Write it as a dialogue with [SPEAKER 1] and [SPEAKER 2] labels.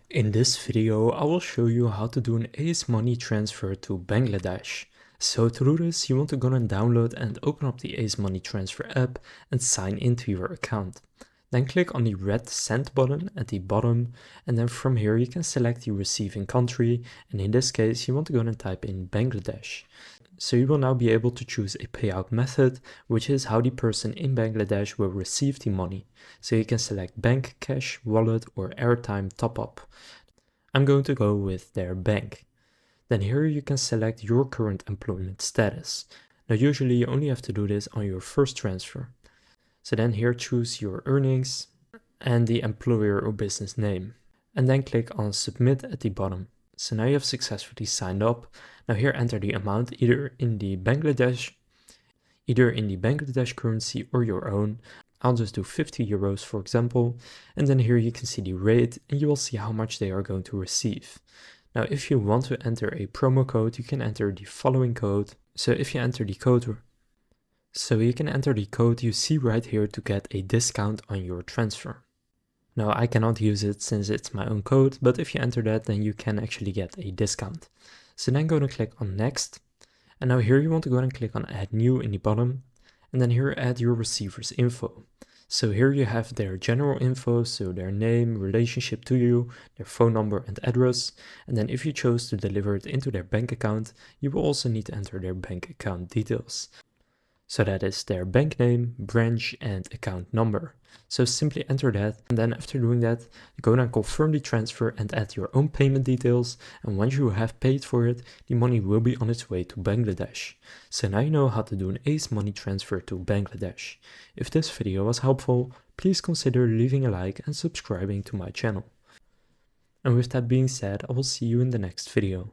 [SPEAKER 1] In this video, I will show you how to do an Ace money transfer to Bangladesh. So to do this, you want to go and download and open up the Ace money transfer app and sign into your account. Then click on the red send button at the bottom, and then from here you can select the receiving country, and in this case you want to go and type in Bangladesh. So you will now be able to choose a payout method, which is how the person in Bangladesh will receive the money. So you can select bank, cash, wallet, or airtime top-up. I'm going to go with their bank. Then here you can select your current employment status. Now usually you only have to do this on your first transfer. So then here choose your earnings and the employer or business name. And then click on submit at the bottom. So now you have successfully signed up. Now here enter the amount either in the Bangladesh currency or your own. I'll just do 50 euros for example. And then here you can see the rate and you will see how much they are going to receive. Now if you want to enter a promo code, you can enter the following code. So you can enter the code you see right here to get a discount on your transfer. Now I cannot use it since it's my own code, but if you enter that, then you can actually get a discount. So then go and click on next. And now here you want to go and click on add new in the bottom. And then here add your receiver's info. So here you have their general info, so their name, relationship to you, their phone number and address. And then if you chose to deliver it into their bank account, you will also need to enter their bank account details. So that is their bank name, branch and account number. So simply enter that, and then after doing that, go and confirm the transfer and add your own payment details, and once you have paid for it, the money will be on its way to Bangladesh. So now you know how to do an Ace money transfer to Bangladesh. If this video was helpful, please consider leaving a like and subscribing to my channel. And with that being said, I will see you in the next video.